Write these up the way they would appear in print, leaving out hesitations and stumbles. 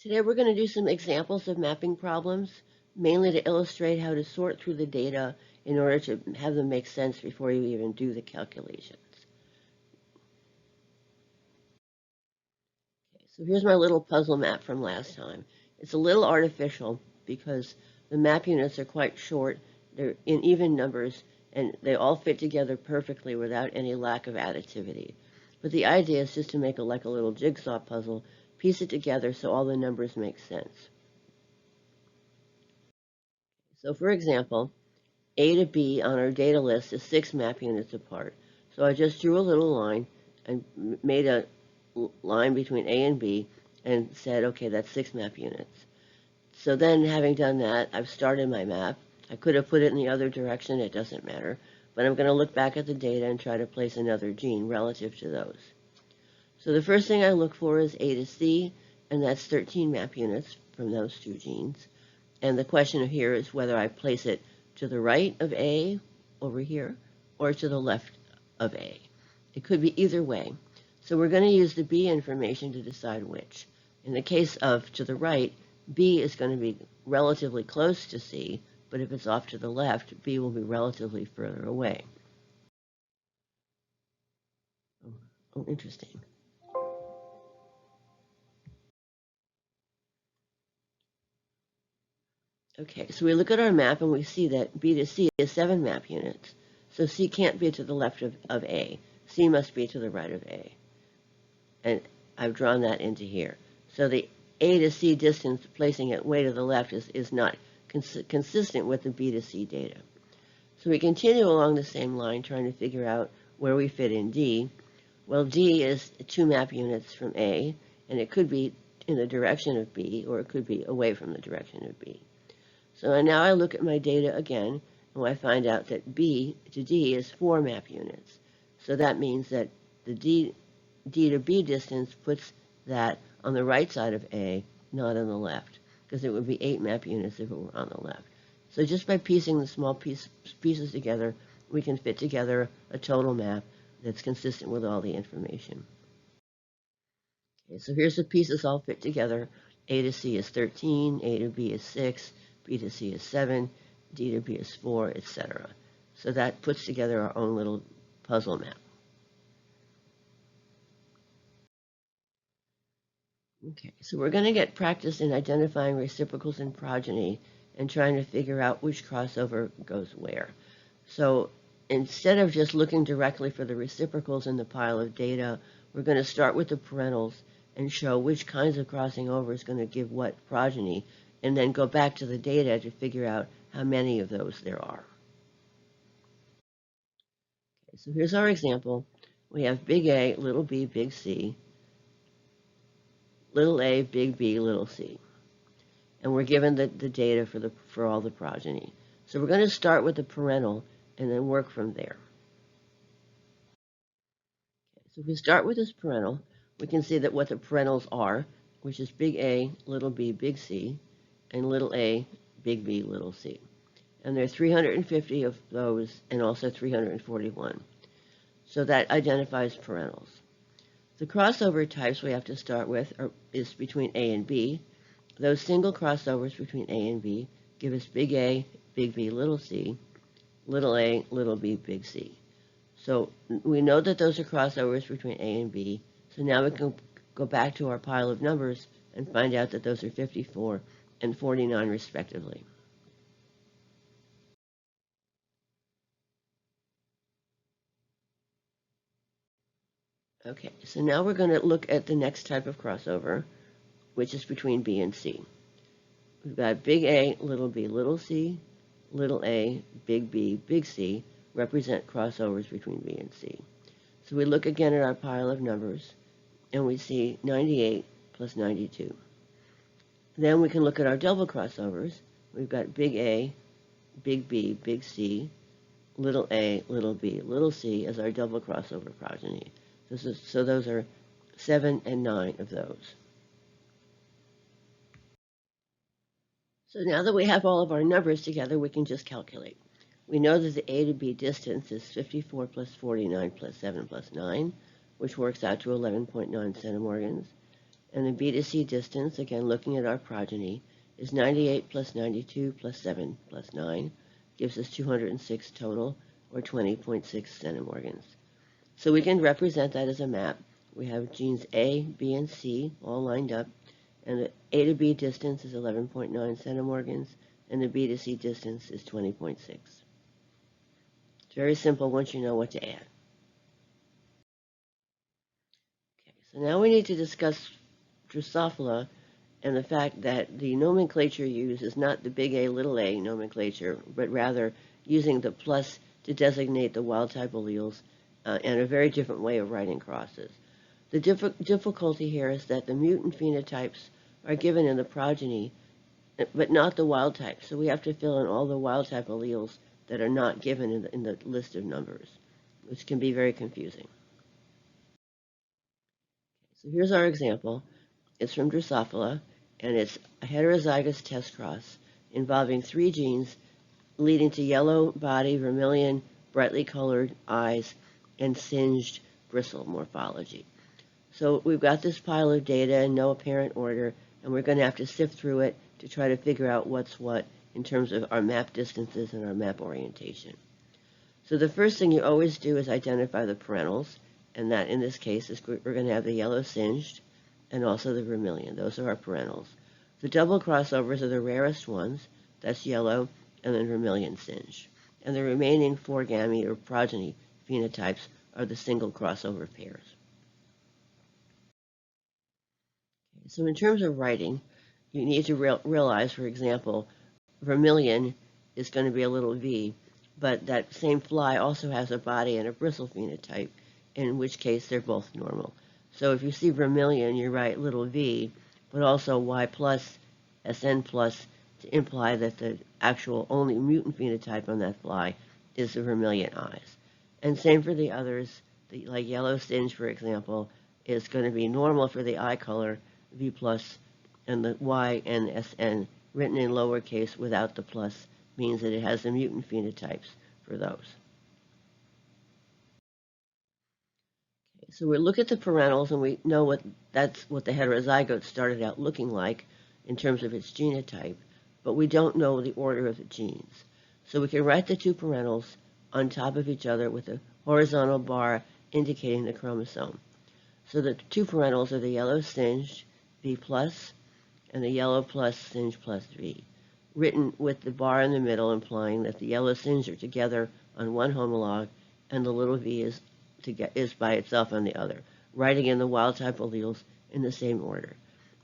Today we're going to do some examples of mapping problems, mainly to illustrate how to sort through the data in order to have them make sense before you even do the calculations. Okay, so here's my little puzzle map from last time. It's a little artificial because the map units are quite short, they're in even numbers, and they all fit together perfectly without any lack of additivity. But the idea is just to make like a little jigsaw puzzle, piece it together so all the numbers make sense. So for example, A to B on our data list is 6 map units apart. So I just drew a little line and made a line between A and B and said, okay, that's 6 map units. So then, having done that, I've started my map. I could have put it in the other direction, it doesn't matter. But I'm going to look back at the data and try to place another gene relative to those. So the first thing I look for is A to C, and that's 13 map units from those two genes. And the question here is whether I place it to the right of A over here or to the left of A. It could be either way. So we're going to use the B information to decide which. In the case of to the right, B is going to be relatively close to C, but if it's off to the left, B will be relatively further away. Oh, interesting. Okay, so we look at our map and we see that B to C is 7 map units. So C can't be to the left of A. C must be to the right of A. And I've drawn that into here. So the A to C distance, placing it way to the left, is not consistent with the B to C data. So we continue along the same line, trying to figure out where we fit in D. Well, D is 2 map units from A, and it could be in the direction of B, or it could be away from the direction of B. So now I look at my data again, and I find out that B to D is 4 map units. So that means that the D to B distance puts that on the right side of A, not on the left, because it would be 8 map units if it were on the left. So just by piecing the small pieces together, we can fit together a total map that's consistent with all the information. Okay, so here's the pieces all fit together. A to C is 13, A to B is 6, B to C is 7, D to B is 4, etc. So that puts together our own little puzzle map. Okay, so we're going to get practice in identifying reciprocals in progeny and trying to figure out which crossover goes where. So instead of just looking directly for the reciprocals in the pile of data, we're going to start with the parentals and show which kinds of crossing over is going to give what progeny, and then go back to the data to figure out how many of those there are. Okay, so here's our example. We have big A, little b, big C, little a, big B, little c. And we're given the data for all the progeny. So we're going to start with the parental and then work from there. Okay, so if we start with this parental, we can see that what the parentals are, which is big A, little b, big C, and little a, big B, little c. And there are 350 of those and also 341. So that identifies parentals. The crossover types we have to start with is between A and B. Those single crossovers between A and B give us big A, big B, little c, little a, little b, big C. So we know that those are crossovers between A and B. So now we can go back to our pile of numbers and find out that those are 54 and 49 respectively. Okay, so now we're going to look at the next type of crossover, which is between B and C. We've got big A, little b, little c, little a, big B, big C represent crossovers between B and C. So we look again at our pile of numbers, and we see 98 plus 92. Then we can look at our double crossovers. We've got big A, big B, big C, little a, little b, little c as our double crossover progeny. So those are 7 and 9 of those. So now that we have all of our numbers together, we can just calculate. We know that the A to B distance is 54 plus 49 plus 7 plus 9, which works out to 11.9 centimorgans. And the B to C distance, again looking at our progeny, is 98 plus 92 plus 7 plus 9, gives us 206 total, or 20.6 centimorgans. So we can represent that as a map. We have genes A, B, and C all lined up, and the A to B distance is 11.9 centimorgans, and the B to C distance is 20.6. It's very simple once you know what to add. Okay, so now we need to discuss Drosophila and the fact that the nomenclature used is not the big A, little a nomenclature, but rather using the plus to designate the wild-type alleles and a very different way of writing crosses. The difficulty here is that the mutant phenotypes are given in the progeny, but not the wild type. So we have to fill in all the wild type alleles that are not given in the list of numbers, which can be very confusing. So here's our example. It's from Drosophila, and it's a heterozygous test cross involving 3 genes leading to yellow body, vermilion, brightly colored eyes, and singed bristle morphology. So we've got this pile of data in no apparent order, and we're going to have to sift through it to try to figure out what's what in terms of our map distances and our map orientation. So the first thing you always do is identify the parentals, and that in this case is we're going to have the yellow singed and also the vermilion. Those are our parentals. The double crossovers are the rarest ones. That's yellow and then vermilion singed. And the remaining 4 gamete or progeny phenotypes are the single crossover pairs. So in terms of writing, you need to realize, for example, vermilion is going to be a little v, but that same fly also has a body and a bristle phenotype, in which case they're both normal. So if you see vermilion, you write little v, but also y plus, sn plus, to imply that the actual only mutant phenotype on that fly is the vermilion eyes. And same for the others, like yellow singe, for example, is going to be normal for the eye color, v plus, and the y and sn written in lowercase without the plus means that it has the mutant phenotypes for those. Okay, so we look at the parentals and we know that's what the heterozygote started out looking like in terms of its genotype, but we don't know the order of the genes. So we can write the 2 parentals on top of each other with a horizontal bar indicating the chromosome. So the 2 parentals are the yellow singed, V plus, and the yellow plus singe plus V, written with the bar in the middle implying that the yellow singe are together on one homolog and the little v is by itself on the other, writing in the wild-type alleles in the same order.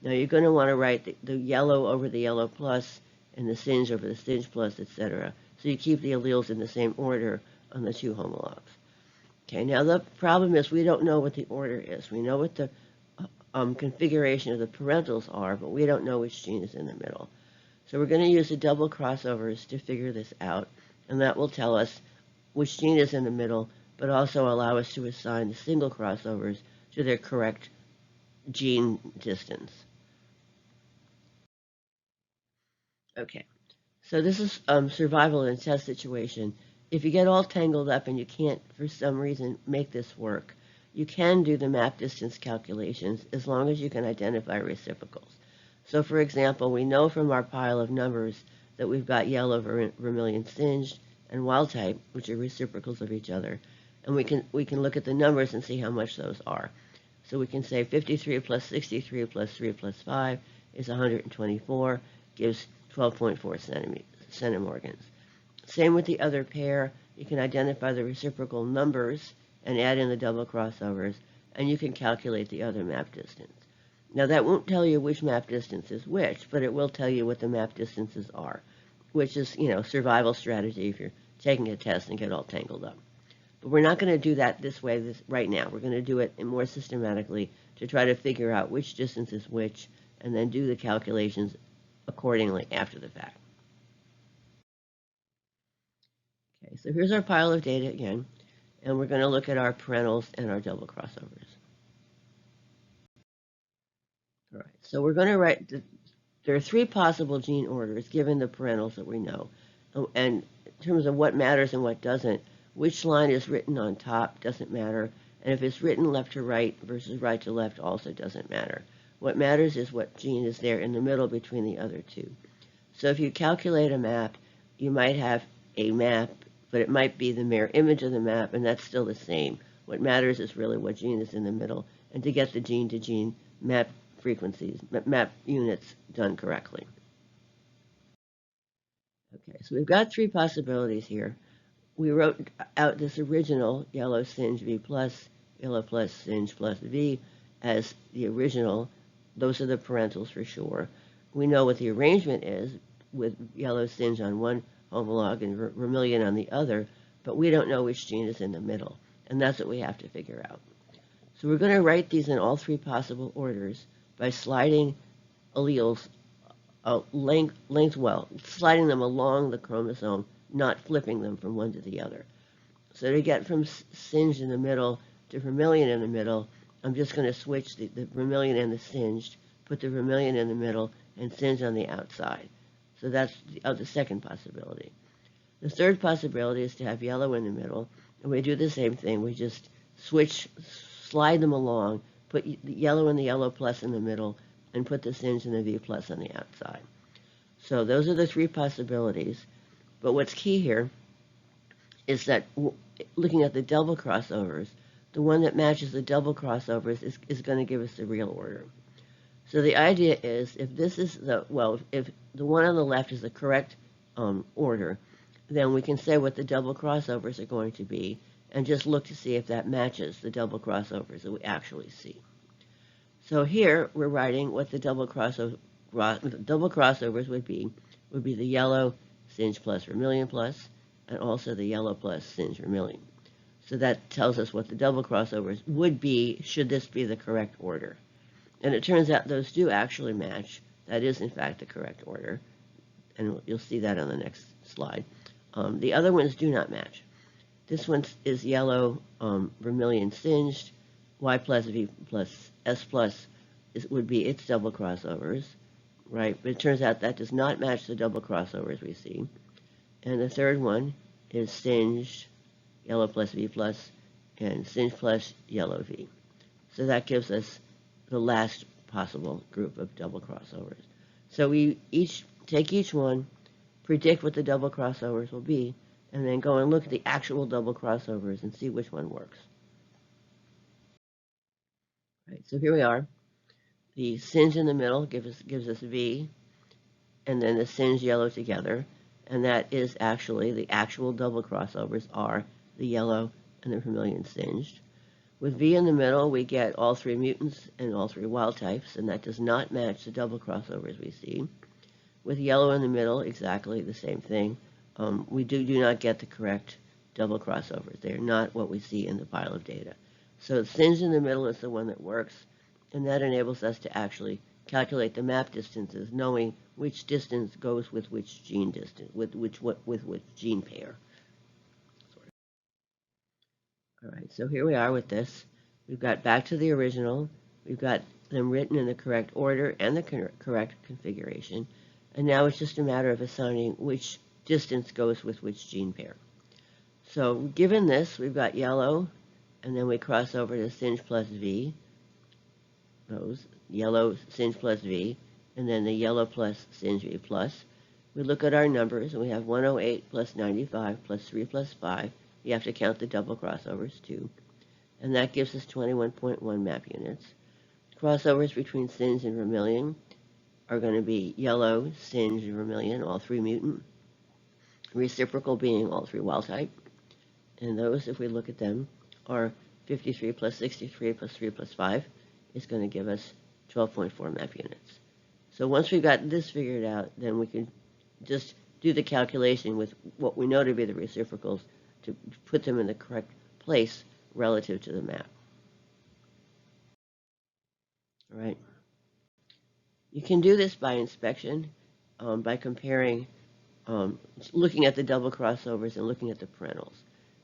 Now you're going to want to write the yellow over the yellow plus and the singe over the singe plus, etc. So you keep the alleles in the same order on the 2 homologs. Okay, now the problem is we don't know what the order is. We know what the configuration of the parentals are, but we don't know which gene is in the middle. So we're going to use the double crossovers to figure this out, and that will tell us which gene is in the middle, but also allow us to assign the single crossovers to their correct gene distance. Okay, so this is survival in a test situation. If you get all tangled up and you can't, for some reason, make this work, you can do the map distance calculations as long as you can identify reciprocals. So for example, we know from our pile of numbers that we've got yellow, vermilion singed, and wild type, which are reciprocals of each other. And we can look at the numbers and see how much those are. So we can say 53 plus 63 plus 3 plus 5 is 124, gives 12.4 centimorgans. Same with the other pair. You can identify the reciprocal numbers and add in the double crossovers, and you can calculate the other map distance. Now that won't tell you which map distance is which, but it will tell you what the map distances are, which is, survival strategy if you're taking a test and get all tangled up. But we're not going to do that this way right now. We're going to do it more systematically to try to figure out which distance is which, and then do the calculations accordingly after the fact. Okay, so here's our pile of data again, and we're going to look at our parentals and our double crossovers. All right, so we're going to write, there are 3 possible gene orders given the parentals that we know. And in terms of what matters and what doesn't, which line is written on top doesn't matter, and if it's written left to right versus right to left also doesn't matter. What matters is what gene is there in the middle between the other two. So if you calculate a map, you might have a map, but it might be the mirror image of the map, and that's still the same. What matters is really what gene is in the middle, and to get the gene-to-gene map frequencies, map units done correctly. Okay, so we've got three possibilities here. We wrote out this original yellow singe V plus, yellow plus singe plus V as the original. Those are the parentals for sure. We know what the arrangement is with yellow singe on one homolog and vermilion on the other, but we don't know which gene is in the middle, and that's what we have to figure out. So we're going to write these in all three possible orders by sliding alleles sliding them along the chromosome, not flipping them from one to the other. So to get from singed in the middle to vermilion in the middle, I'm just going to switch the vermilion and the singed, put the vermilion in the middle, and singe on the outside. So that's the second possibility. The third possibility is to have yellow in the middle, and we do the same thing. We just slide them along, put the yellow and the yellow plus in the middle, and put the singe and the V plus on the outside. So those are the three possibilities. But what's key here is that looking at the double crossovers, the one that matches the double crossovers is going to give us the real order. So the idea is if this is if the one on the left is the correct order, then we can say what the double crossovers are going to be and just look to see if that matches the double crossovers that we actually see. So here we're writing what the double crossovers would be the yellow singe plus vermilion plus, and also the yellow plus singe vermilion. So that tells us what the double crossovers would be should this be the correct order. And it turns out those do actually match. That is, in fact, the correct order. And you'll see that on the next slide. The other ones do not match. This one is yellow vermilion singed. Y plus V plus S plus would be its double crossovers, right? But it turns out that does not match the double crossovers we see. And the third one is singed, yellow plus V plus, and singe plus yellow V. So that gives us the last possible group of double crossovers. So we take each one, predict what the double crossovers will be, and then go and look at the actual double crossovers and see which one works. Right, so here we are. The singe in the middle gives us V, and then the singe yellow together, and that is actually the actual double crossovers are the yellow and the vermilion singed. With V in the middle, we get all three mutants and all three wild types, and that does not match the double crossovers we see. With yellow in the middle, exactly the same thing. We do not get the correct double crossovers. They are not what we see in the pile of data. So singe in the middle is the one that works, and that enables us to actually calculate the map distances, knowing which distance goes with which gene distance, with which gene pair. All right, so here we are with this. We've got back to the original. We've got them written in the correct order and the correct configuration. And now it's just a matter of assigning which distance goes with which gene pair. So given this, we've got yellow, and then we cross over to singe plus V. Those yellow singe plus V, and then the yellow plus singe V plus. We look at our numbers, and we have 108 plus 95 plus 3 plus 5. You have to count the double crossovers too. And that gives us 21.1 map units. Crossovers between singe and vermilion are going to be yellow, singe, and vermilion, all three mutant. Reciprocal being all three wild type. And those, if we look at them, are 53 plus 63 plus 3 plus 5 is going to give us 12.4 map units. So once we've got this figured out, then we can just do the calculation with what we know to be the reciprocals to put them in the correct place relative to the map. All right. You can do this by inspection, by comparing, looking at the double crossovers and looking at the parentals.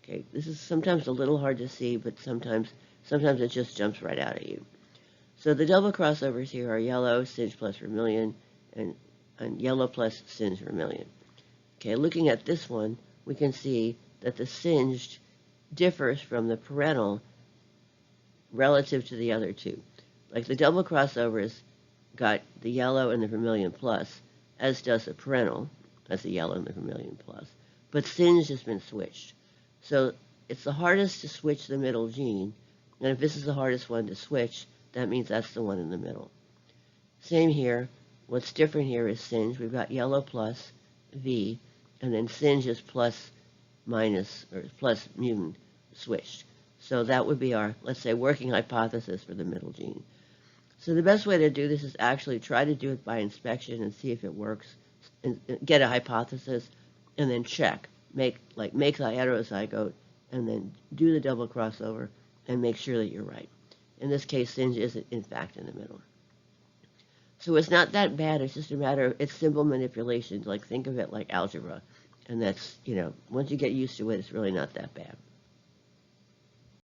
Okay, this is sometimes a little hard to see, but sometimes it just jumps right out at you. So the double crossovers here are yellow, singe plus vermilion, and yellow plus singe vermilion. Okay, looking at this one, we can see that the singed differs from the parental relative to the other two. Like the double crossovers got the yellow and the vermilion plus, as does the parental, as the yellow and the vermilion plus. But Singe has been switched. So it's the hardest to switch the middle gene, and if this is the hardest one to switch, that means that's the one in the middle. Same here. What's different here is Singe. We've got yellow plus V, and then Singe is plus minus, or plus mutant switched. So that would be our, let's say, working hypothesis for the middle gene. So the best way to do this is actually try to do it by inspection and see if it works, and get a hypothesis, and then check. Make the heterozygote, and then do the double crossover, and make sure that you're right. In this case, Singe is in fact in the middle. So it's not that bad. It's just a matter of, it's simple manipulation. Like, think of it like algebra. And that's, once you get used to it, it's really not that bad.